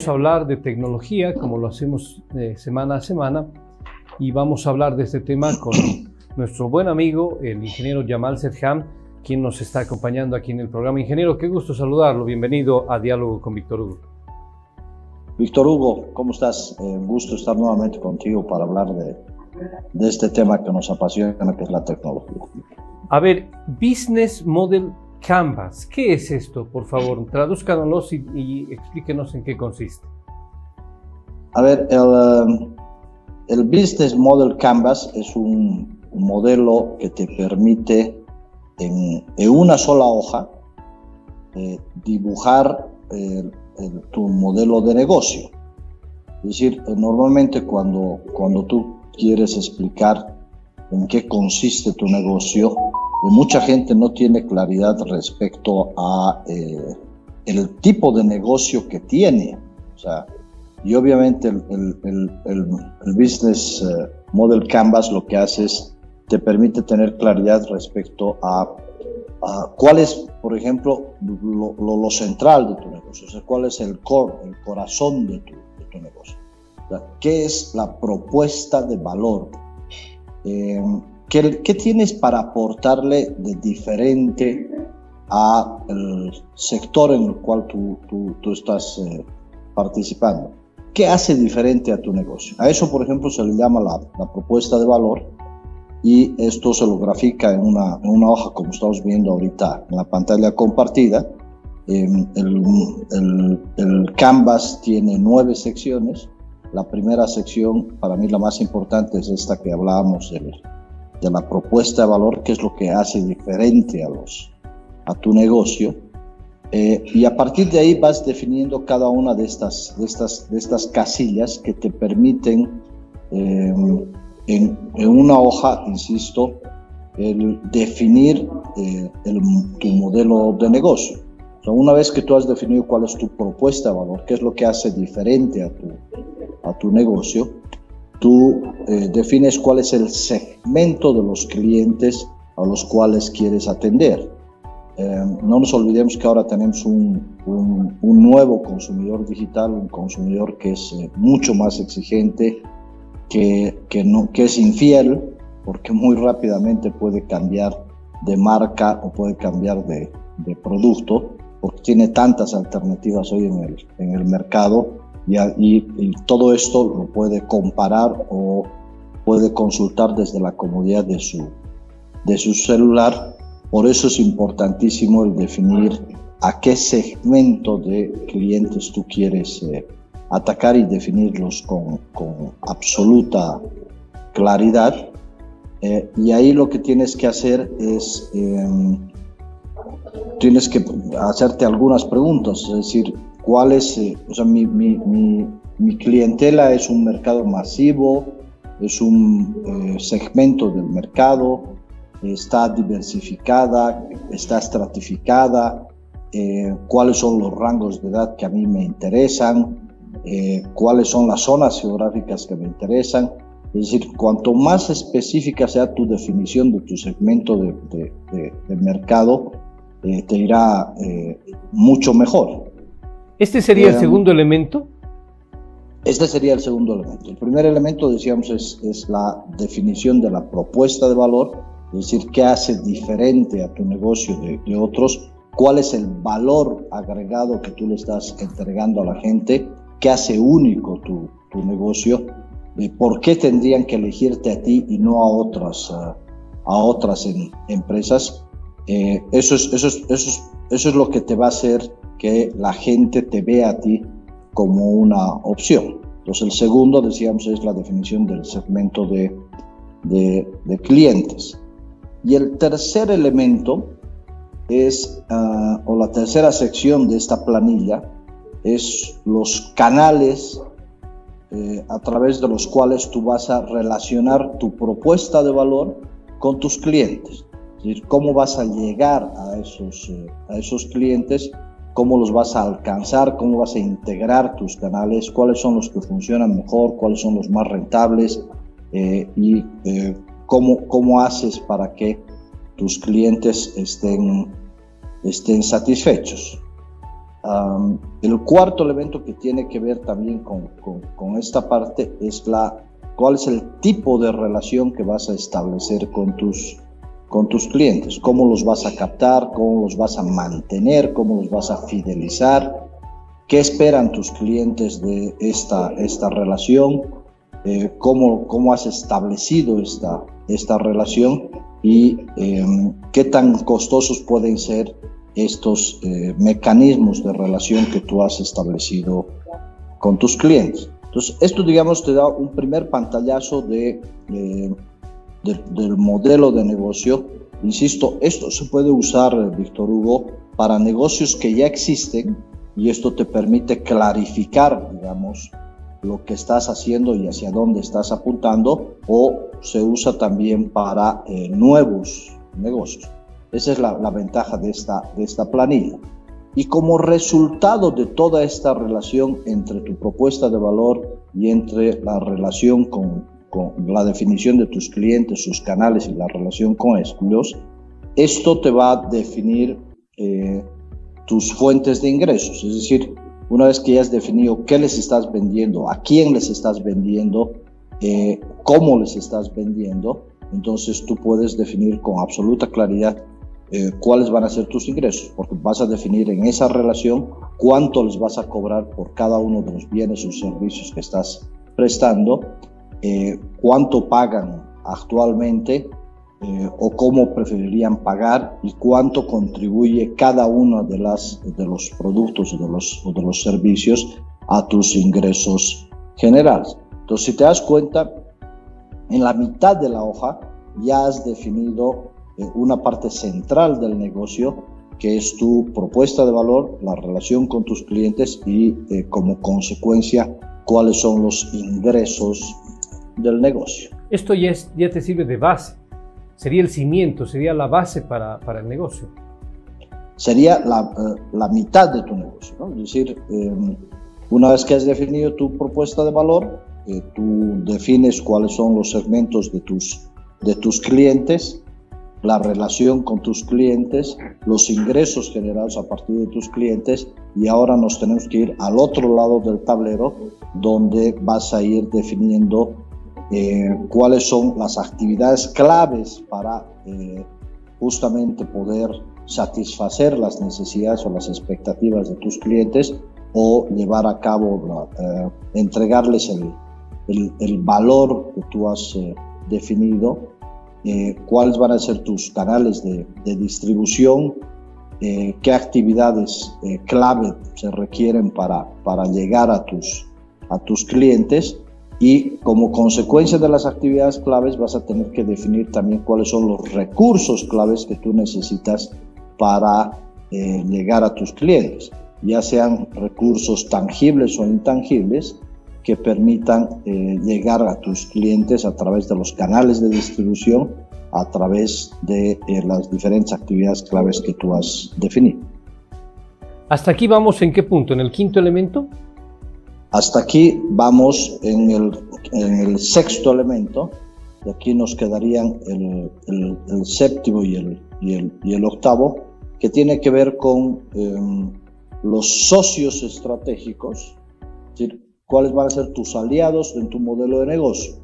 Vamos a hablar de tecnología, como lo hacemos semana a semana, y vamos a hablar de este tema con nuestro buen amigo, el ingeniero Jamal Serján, quien nos está acompañando aquí en el programa. Ingeniero, qué gusto saludarlo. Bienvenido a Diálogo con Víctor Hugo. Víctor Hugo, ¿cómo estás? Un gusto estar nuevamente contigo para hablar de este tema que nos apasiona, que es la tecnología. A ver, Business Model Canvas, ¿qué es esto? Por favor, tradúzcanos y explíquenos en qué consiste. A ver, el Business Model Canvas es un modelo que te permite en una sola hoja dibujar tu modelo de negocio. Es decir, normalmente cuando tú quieres explicar en qué consiste tu negocio, mucha gente no tiene claridad respecto a el tipo de negocio que tiene. O sea, y obviamente el Business Model Canvas lo que hace es te permite tener claridad respecto a cuál es, por ejemplo, lo central de tu negocio. O sea, cuál es el core, el corazón de tu negocio. O sea, ¿qué es la propuesta de valor? ¿Qué tienes para aportarle de diferente al sector en el cual tú estás participando? ¿Qué hace diferente a tu negocio? A eso, por ejemplo, se le llama la propuesta de valor, y esto se lo grafica en una hoja, como estamos viendo ahorita en la pantalla compartida. El Canvas tiene 9 secciones. La primera sección, para mí la más importante, es esta que hablábamos de la propuesta de valor, que es lo que hace diferente a tu negocio. Y a partir de ahí vas definiendo cada una de estas casillas que te permiten en una hoja, insisto, el definir tu modelo de negocio. O sea, una vez que tú has definido cuál es tu propuesta de valor, qué es lo que hace diferente a tu negocio, tú defines cuál es el segmento de los clientes a los cuales quieres atender. No nos olvidemos que ahora tenemos un nuevo consumidor digital, un consumidor que es mucho más exigente, que es infiel, porque muy rápidamente puede cambiar de marca o puede cambiar de producto, porque tiene tantas alternativas hoy en el mercado, y todo esto lo puede comparar o puede consultar desde la comodidad de su celular. Por eso es importantísimo el definir a qué segmento de clientes tú quieres atacar y definirlos con absoluta claridad. Y ahí lo que tienes que hacer es tienes que hacerte algunas preguntas, es decir, ¿cuál es, o sea, mi clientela es un mercado masivo, es un segmento del mercado, está diversificada, está estratificada, cuáles son los rangos de edad que a mí me interesan, cuáles son las zonas geográficas que me interesan? Es decir, cuanto más específica sea tu definición de tu segmento de mercado, te irá mucho mejor. ¿Este sería el segundo elemento? Este sería el segundo elemento. El primer elemento, decíamos, es la definición de la propuesta de valor, es decir, qué hace diferente a tu negocio de otros, cuál es el valor agregado que tú le estás entregando a la gente, qué hace único tu negocio, por qué tendrían que elegirte a ti y no a otras empresas. Eso es lo que te va a hacer que la gente te vea a ti como una opción. Entonces, el segundo, decíamos, es la definición del segmento de clientes. Y el tercer elemento es, o la tercera sección de esta planilla, es los canales a través de los cuales tú vas a relacionar tu propuesta de valor con tus clientes. Es decir, cómo vas a llegar a esos clientes, cómo los vas a alcanzar, cómo vas a integrar tus canales, cuáles son los que funcionan mejor, cuáles son los más rentables, y cómo haces para que tus clientes estén satisfechos. El cuarto elemento que tiene que ver también con esta parte es cuál es el tipo de relación que vas a establecer con tus clientes, cómo los vas a captar, cómo los vas a mantener, cómo los vas a fidelizar, qué esperan tus clientes de esta relación, cómo has establecido esta relación y qué tan costosos pueden ser estos mecanismos de relación que tú has establecido con tus clientes. Entonces, esto, digamos, te da un primer pantallazo del modelo de negocio. Insisto, esto se puede usar, Víctor Hugo, para negocios que ya existen, y esto te permite clarificar, digamos, lo que estás haciendo y hacia dónde estás apuntando, o se usa también para nuevos negocios. Esa es la ventaja de esta planilla. Y como resultado de toda esta relación entre tu propuesta de valor y entre la relación con la definición de tus clientes, sus canales y la relación con ellos, esto te va a definir tus fuentes de ingresos. Es decir, una vez que ya has definido qué les estás vendiendo, a quién les estás vendiendo, cómo les estás vendiendo, entonces tú puedes definir con absoluta claridad cuáles van a ser tus ingresos, porque vas a definir en esa relación cuánto les vas a cobrar por cada uno de los bienes o servicios que estás prestando, cuánto pagan actualmente o cómo preferirían pagar y cuánto contribuye cada uno de los productos o de los servicios a tus ingresos generales. Entonces, si te das cuenta, en la mitad de la hoja ya has definido una parte central del negocio, que es tu propuesta de valor, la relación con tus clientes y como consecuencia cuáles son los ingresos del negocio. Esto ya te sirve de base, sería el cimiento, sería la base para el negocio. Sería la mitad de tu negocio, ¿no? Es decir, una vez que has definido tu propuesta de valor, tú defines cuáles son los segmentos de tus clientes, la relación con tus clientes, los ingresos generados a partir de tus clientes, y ahora nos tenemos que ir al otro lado del tablero, donde vas a ir definiendo cuáles son las actividades claves para justamente poder satisfacer las necesidades o las expectativas de tus clientes, o llevar a cabo, entregarles el valor que tú has definido. Cuáles van a ser tus canales de distribución, qué actividades clave se requieren para llegar a tus clientes, y como consecuencia de las actividades claves vas a tener que definir también cuáles son los recursos claves que tú necesitas para llegar a tus clientes, ya sean recursos tangibles o intangibles, que permitan llegar a tus clientes a través de los canales de distribución, a través de las diferentes actividades claves que tú has definido. ¿Hasta aquí vamos en qué punto? ¿En el quinto elemento? Hasta aquí vamos en el sexto elemento, y aquí nos quedarían el séptimo y el octavo, que tiene que ver con los socios estratégicos, es decir, cuáles van a ser tus aliados en tu modelo de negocio,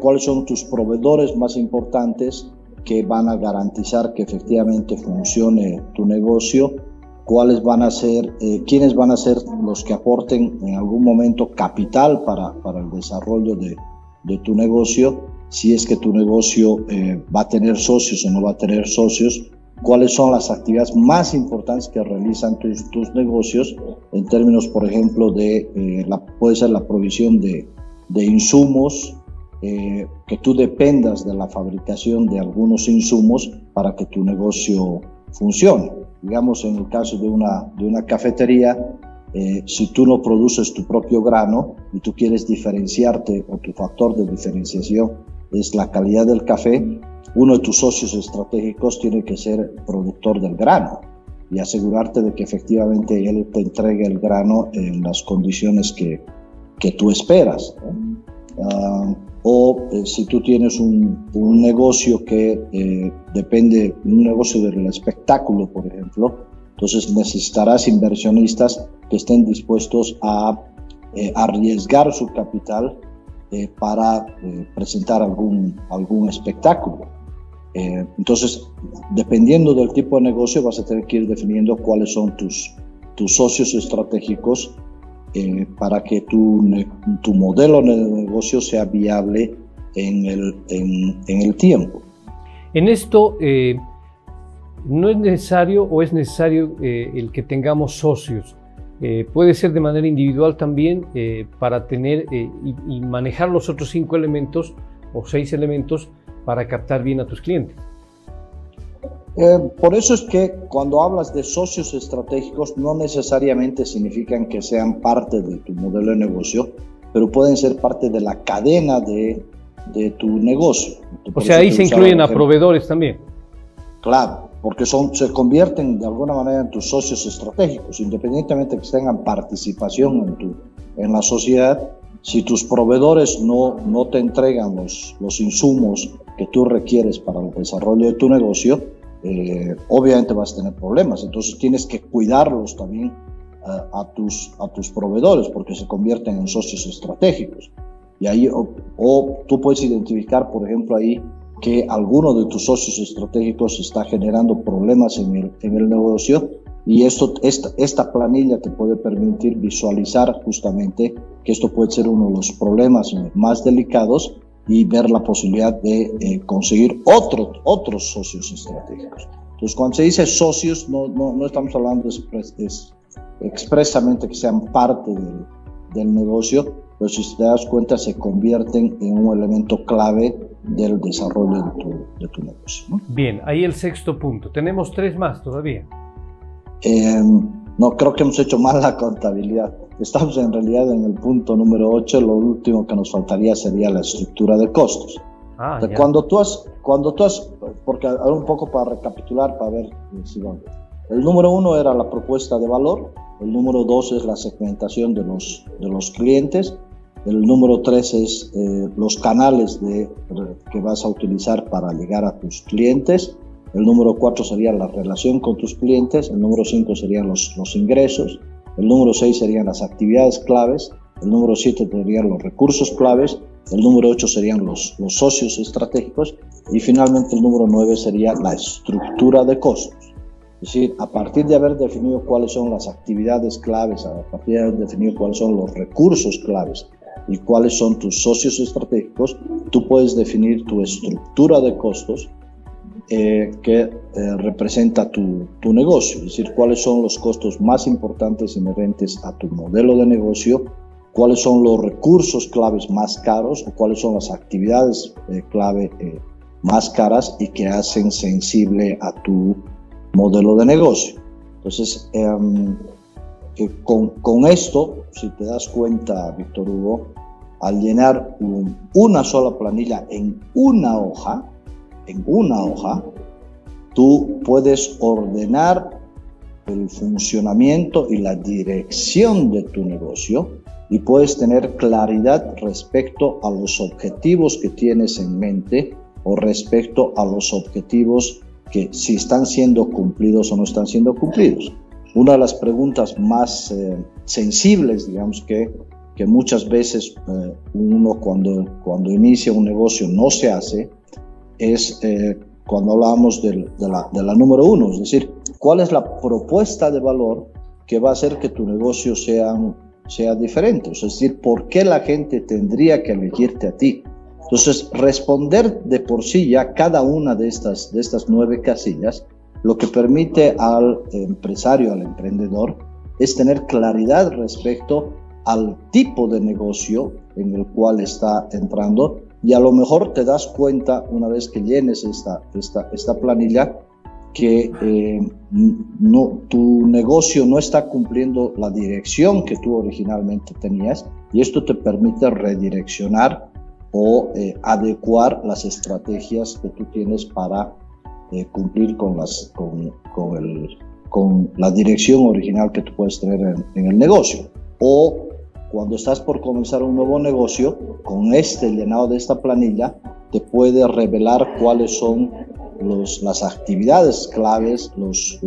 cuáles son tus proveedores más importantes que van a garantizar que efectivamente funcione tu negocio, cuáles van a ser, quiénes van a ser los que aporten en algún momento capital para el desarrollo de tu negocio, si es que tu negocio va a tener socios o no va a tener socios, cuáles son las actividades más importantes que realizan tus negocios en términos, por ejemplo, puede ser la provisión de insumos, que tú dependas de la fabricación de algunos insumos para que tu negocio funcione. Digamos, en el caso de una cafetería, si tú no produces tu propio grano y tú quieres diferenciarte, o tu factor de diferenciación es la calidad del café, uno de tus socios estratégicos tiene que ser productor del grano y asegurarte de que efectivamente él te entregue el grano en las condiciones que tú esperas, ¿no? Si tú tienes un negocio que depende, un negocio del espectáculo, por ejemplo, Entonces necesitarás inversionistas que estén dispuestos a arriesgar su capital para presentar algún espectáculo. Entonces, dependiendo del tipo de negocio, vas a tener que ir definiendo cuáles son tus socios estratégicos para que tu modelo de negocio sea viable en el tiempo. En esto, ¿no es necesario o es necesario el que tengamos socios? Puede ser de manera individual también para tener y manejar los otros 5 elementos o 6 elementos para captar bien a tus clientes. Por eso es que cuando hablas de socios estratégicos no necesariamente significan que sean parte de tu modelo de negocio, pero pueden ser parte de la cadena de tu negocio. O sea, ahí se incluyen a proveedores también. Claro, porque se convierten de alguna manera en tus socios estratégicos, independientemente de que tengan participación en la sociedad. Si tus proveedores no te entregan los insumos que tú requieres para el desarrollo de tu negocio, obviamente vas a tener problemas. Entonces tienes que cuidarlos también a tus proveedores, porque se convierten en socios estratégicos. Y ahí o tú puedes identificar, por ejemplo, ahí que alguno de tus socios estratégicos está generando problemas en el negocio, y esta planilla te puede permitir visualizar justamente que esto puede ser uno de los problemas más delicados y ver la posibilidad de conseguir otros socios estratégicos. Entonces, cuando se dice socios, no estamos hablando expresamente que sean parte del negocio, pero si te das cuenta se convierten en un elemento clave del desarrollo de tu negocio, ¿no? Bien, ahí el 6º punto. Tenemos 3 más todavía. No, creo que hemos hecho mal la contabilidad. Estamos en realidad en el punto número 8, lo último que nos faltaría sería la estructura de costos. Cuando tú has, porque un poco para recapitular, para ver si vamos. El número 1 era la propuesta de valor, el número 2 es la segmentación de los clientes, el número 3 es los canales que vas a utilizar para llegar a tus clientes, el número 4 sería la relación con tus clientes, el número 5 serían los ingresos, el número 6 serían las actividades claves, el número 7 serían los recursos claves, el número 8 serían los socios estratégicos y finalmente el número 9 sería la estructura de costos. Es decir, a partir de haber definido cuáles son las actividades claves, a partir de haber definido cuáles son los recursos claves y cuáles son tus socios estratégicos, tú puedes definir tu estructura de costos que representa tu negocio, es decir, cuáles son los costos más importantes inherentes a tu modelo de negocio, cuáles son los recursos claves más caros o cuáles son las actividades clave más caras y que hacen sensible a tu modelo de negocio. Entonces, con esto, si te das cuenta, Víctor Hugo, al llenar una sola planilla en una hoja, tú puedes ordenar el funcionamiento y la dirección de tu negocio y puedes tener claridad respecto a los objetivos que tienes en mente o respecto a los objetivos que si están siendo cumplidos o no están siendo cumplidos. Una de las preguntas más sensibles, digamos, que muchas veces uno cuando inicia un negocio no se hace, es cuando hablamos de la número 1, es decir, ¿cuál es la propuesta de valor que va a hacer que tu negocio sea diferente? Es decir, ¿por qué la gente tendría que elegirte a ti? Entonces, responder de por sí ya cada una de estas 9 casillas, lo que permite al empresario, al emprendedor, es tener claridad respecto al tipo de negocio en el cual está entrando, y a lo mejor te das cuenta una vez que llenes esta planilla que tu negocio no está cumpliendo la dirección que tú originalmente tenías, y esto te permite redireccionar o adecuar las estrategias que tú tienes para cumplir con la dirección original que tú puedes tener en el negocio. O cuando estás por comenzar un nuevo negocio, con llenado de esta planilla, te puede revelar cuáles son las actividades claves, los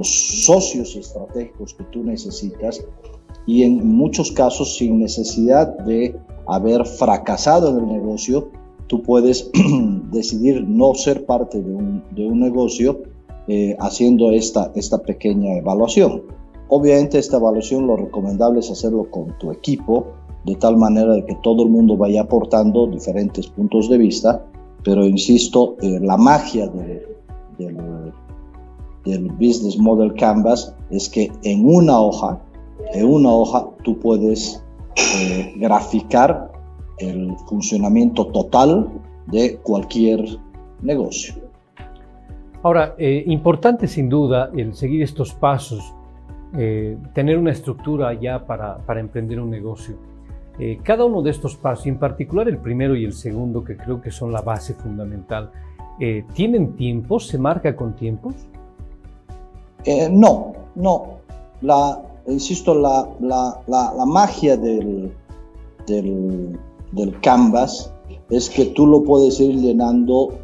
socios estratégicos que tú necesitas, y en muchos casos sin necesidad de haber fracasado en el negocio, tú puedes decidir no ser parte de un negocio haciendo esta pequeña evaluación. Obviamente esta evaluación lo recomendable es hacerlo con tu equipo, de tal manera de que todo el mundo vaya aportando diferentes puntos de vista, pero insisto, la magia del Business Model Canvas es que en una hoja tú puedes graficar el funcionamiento total de cualquier negocio. Ahora, importante sin duda el seguir estos pasos, tener una estructura ya para emprender un negocio. Cada uno de estos pasos, y en particular el primero y el segundo, que creo que son la base fundamental, ¿tienen tiempos? ¿Se marca con tiempos? No. Insisto, la magia del Canvas es que tú lo puedes ir llenando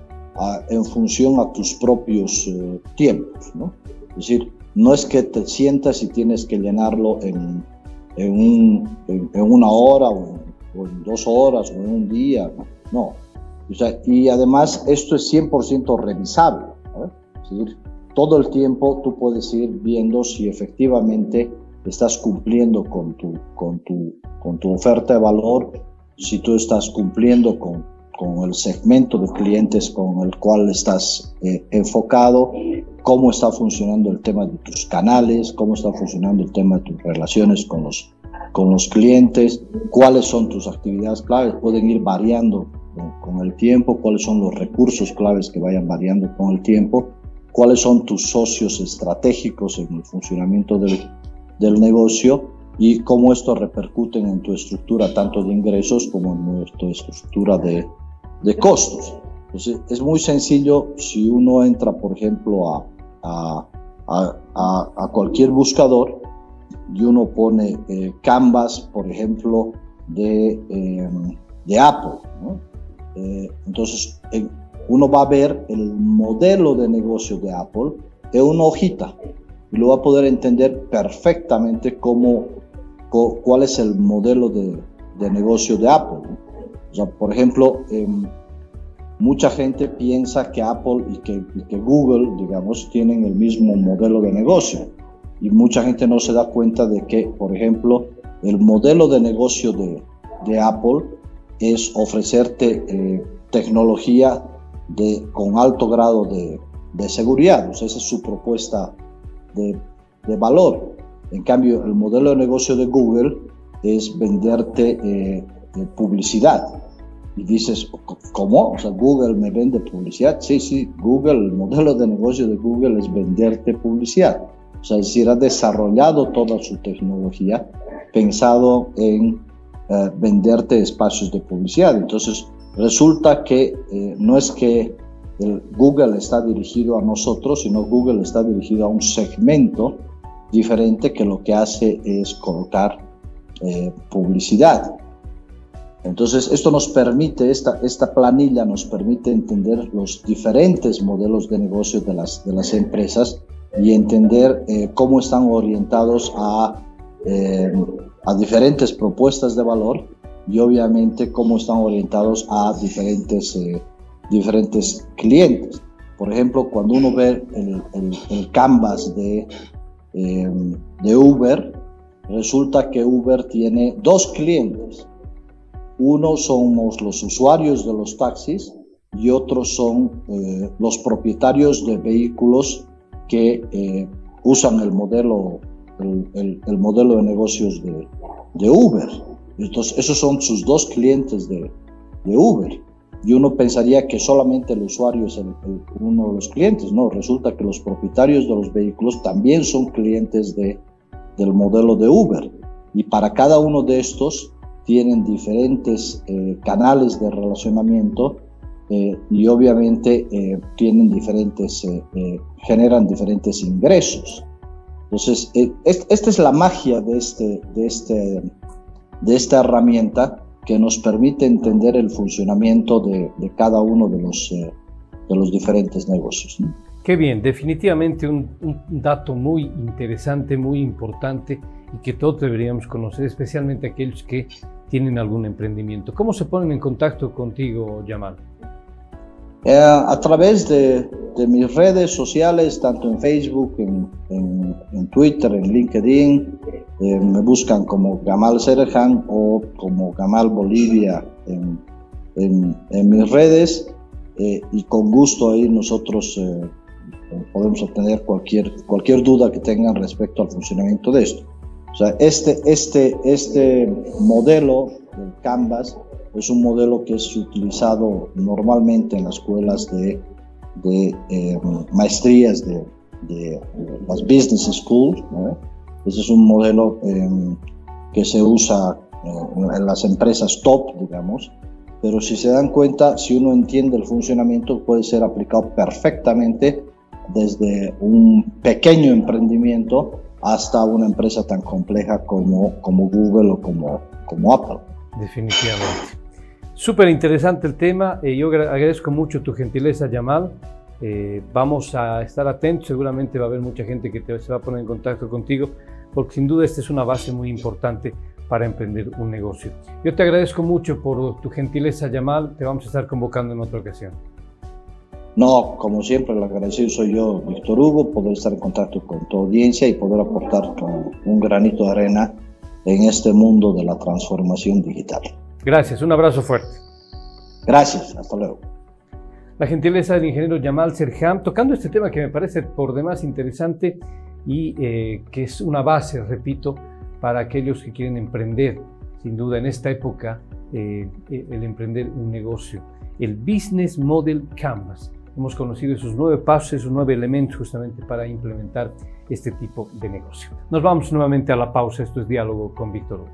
en función a tus propios tiempos, ¿no? Es decir, no es que te sientas y tienes que llenarlo en una hora o en 2 horas o en un día, no. O sea, y además esto es 100% revisable, ¿no? Es decir, todo el tiempo tú puedes ir viendo si efectivamente estás cumpliendo con tu oferta de valor, si tú estás cumpliendo con el segmento de clientes con el cual estás enfocado, cómo está funcionando el tema de tus canales, cómo está funcionando el tema de tus relaciones con los clientes, cuáles son tus actividades claves, pueden ir variando con el tiempo, cuáles son los recursos claves que vayan variando con el tiempo, cuáles son tus socios estratégicos en el funcionamiento del negocio y cómo esto repercute en tu estructura tanto de ingresos como en tu estructura de costos. Entonces, es muy sencillo. Si uno entra, por ejemplo, a cualquier buscador y uno pone Canvas, por ejemplo, de Apple, ¿no? Entonces, uno va a ver el modelo de negocio de Apple en una hojita y lo va a poder entender perfectamente cuál es el modelo de negocio de Apple, ¿no? O sea, por ejemplo, mucha gente piensa que Apple y que Google, digamos, tienen el mismo modelo de negocio. Y mucha gente no se da cuenta de que, por ejemplo, el modelo de negocio de Apple es ofrecerte tecnología con alto grado de seguridad. O sea, esa es su propuesta de valor. En cambio, el modelo de negocio de Google es venderte publicidad. Y dices, ¿cómo? O sea, Google me vende publicidad. Sí, Google, el modelo de negocio de Google es venderte publicidad. O sea, es decir, ha desarrollado toda su tecnología pensado en venderte espacios de publicidad. Entonces, resulta que no es que Google está dirigido a nosotros, sino Google está dirigido a un segmento diferente que lo que hace es colocar publicidad. Entonces, esto nos permite, esta planilla nos permite entender los diferentes modelos de negocio de las empresas y entender cómo están orientados a diferentes propuestas de valor y obviamente cómo están orientados a diferentes clientes. Por ejemplo, cuando uno ve el Canvas de Uber, resulta que Uber tiene 2 clientes. Uno somos los usuarios de los taxis y otros son los propietarios de vehículos que usan el modelo de negocios de Uber. Entonces, esos son sus 2 clientes de Uber. Y uno pensaría que solamente el usuario es uno de los clientes. No, resulta que los propietarios de los vehículos también son clientes del modelo de Uber. Y para cada uno de estos tienen diferentes canales de relacionamiento y obviamente generan diferentes ingresos. Entonces, esta es la magia de esta herramienta que nos permite entender el funcionamiento de cada uno de los diferentes negocios, ¿no? Qué bien, definitivamente un dato muy interesante, muy importante y que todos deberíamos conocer, especialmente aquellos que tienen algún emprendimiento. ¿Cómo se ponen en contacto contigo, Jamal? A través de mis redes sociales, tanto en Facebook, en Twitter, en LinkedIn, me buscan como Gamal Serhan o como Gamal Bolivia en mis redes, y con gusto ahí nosotros podemos obtener cualquier duda que tengan respecto al funcionamiento de esto. O sea, este modelo del Canvas es un modelo que es utilizado normalmente en las escuelas de maestrías de las business schools, ¿no? Ese es un modelo que se usa en las empresas top, digamos, pero si se dan cuenta, si uno entiende el funcionamiento, puede ser aplicado perfectamente desde un pequeño emprendimiento hasta una empresa tan compleja como Google o como Apple. Definitivamente. Súper interesante el tema. Yo agradezco mucho tu gentileza, Jamal. Vamos a estar atentos. Seguramente va a haber mucha gente que se va a poner en contacto contigo, porque sin duda esta es una base muy importante para emprender un negocio. Yo te agradezco mucho por tu gentileza, Jamal. Te vamos a estar convocando en otra ocasión. No, como siempre, el agradecido soy yo, Víctor Hugo, poder estar en contacto con tu audiencia y poder aportar con un granito de arena en este mundo de la transformación digital. Gracias, un abrazo fuerte. Gracias, hasta luego. La gentileza del ingeniero Jamal Serhan, tocando este tema que me parece por demás interesante y que es una base, repito, para aquellos que quieren emprender, sin duda en esta época, el emprender un negocio. El Business Model Canvas. Hemos conocido esos 9 pasos, esos 9 elementos justamente para implementar este tipo de negocio. Nos vamos nuevamente a la pausa. Esto es Diálogo con Víctor Hugo.